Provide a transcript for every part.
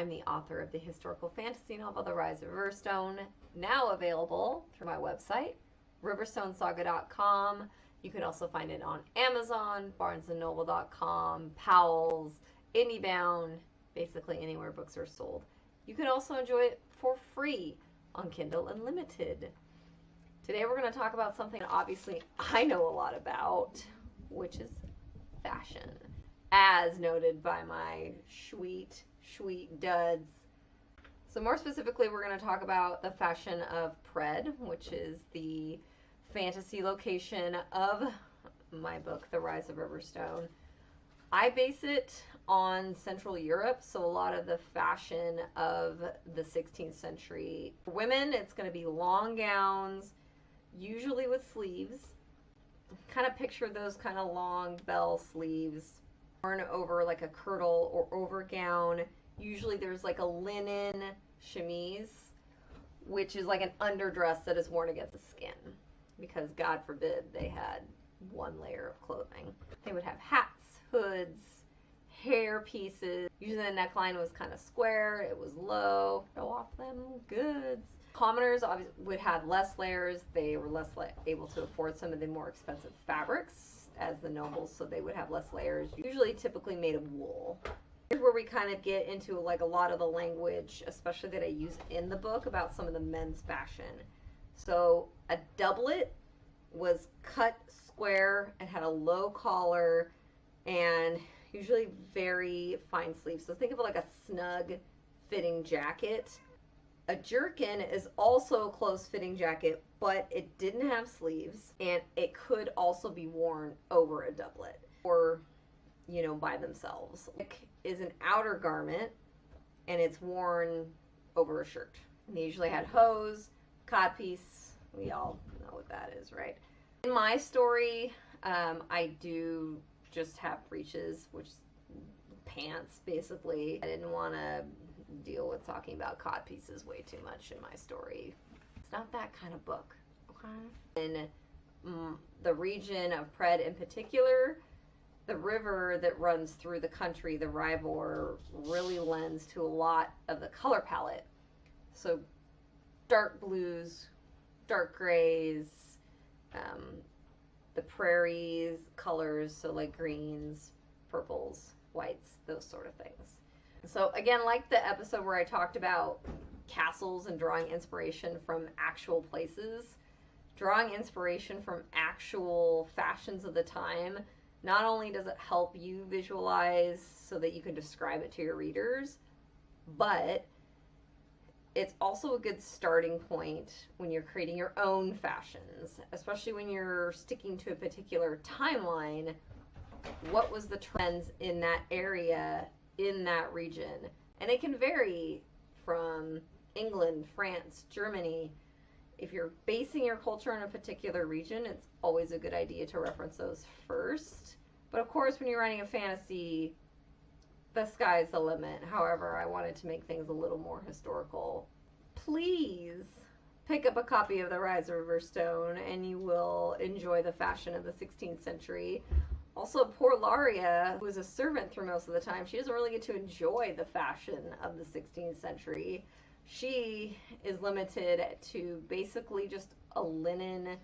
I'm the author of the historical fantasy novel, The Rise of Riverstone, now available through my website, riverstonesaga.com. You can also find it on Amazon, barnesandnoble.com, Powell's, IndieBound, basically anywhere books are sold. You can also enjoy it for free on Kindle Unlimited. Today we're going to talk about something obviously I know a lot about, which is fashion, as noted by my sweet duds. So more specifically, we're going to talk about the fashion of Pred, which is the fantasy location of my book, The Rise of Riverstone. I base it on Central Europe, so a lot of the fashion of the 16th century. For women, it's going to be long gowns, usually with sleeves. Kind of picture those kind of long bell sleeves worn over like a kirtle or over gown. Usually there's like a linen chemise, which is like an underdress that is worn against the skin, because God forbid they had one layer of clothing. They would have hats, hoods, hair pieces. Usually the neckline was kind of square, it was low. Show off them goods. Commoners obviously would have less layers. They were less able to afford some of the more expensive fabrics as the nobles, so they would have less layers, usually typically made of wool. Here's where we kind of get into like a lot of the language, especially that I use in the book, about some of the men's fashion. So a doublet was cut square and had a low collar and usually very fine sleeves. So think of it like a snug fitting jacket. A jerkin is also a close fitting jacket, but it didn't have sleeves, and it could also be worn over a doublet or, you know, by themselves. It is an outer garment and it's worn over a shirt. And they usually had hose, codpiece. We all know what that is, right? In my story, I do just have breeches, which is pants, basically. I didn't want to deal with talking about cod pieces way too much in my story. It's not that kind of book, okay? In the region of Pred in particular, the river that runs through the country, the Ribor, really lends to a lot of the color palette. So dark blues, dark grays, the prairies colors, so like greens, purples, whites, those sort of things. So again, like the episode where I talked about castles and drawing inspiration from actual places, drawing inspiration from actual fashions of the time, not only does it help you visualize so that you can describe it to your readers, but it's also a good starting point when you're creating your own fashions, especially when you're sticking to a particular timeline. What was the trends in that area, in that region? And it can vary from England, France, Germany. If you're basing your culture in a particular region, it's always a good idea to reference those first. But of course, when you're writing a fantasy, the sky's the limit. However, I wanted to make things a little more historical. Please pick up a copy of The Rise of Riverstone and you will enjoy the fashion of the 16th century. Also, poor Laria, who was a servant through most of the time, she doesn't really get to enjoy the fashion of the 16th century. She is limited to basically just a linen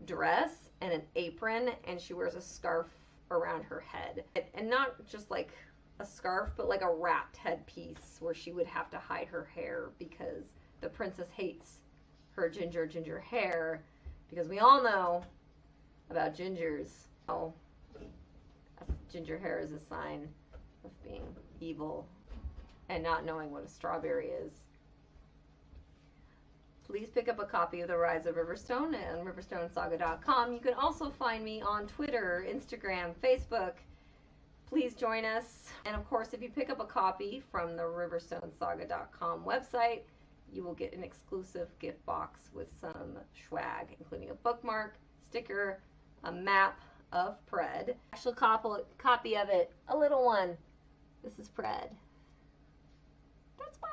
dress and an apron, and she wears a scarf around her head. And not just like a scarf, but like a wrapped headpiece where she would have to hide her hair because the princess hates her ginger hair, because we all know about gingers. Oh, ginger hair is a sign of being evil and not knowing what a strawberry is. Please pick up a copy of The Rise of Riverstone on riverstonesaga.com. You can also find me on Twitter, Instagram, Facebook. Please join us. And of course, if you pick up a copy from the riverstonesaga.com website, you will get an exclusive gift box with some swag, including a bookmark, sticker, a map of Pred. Actual copy of it, a little one. This is Pred. That's my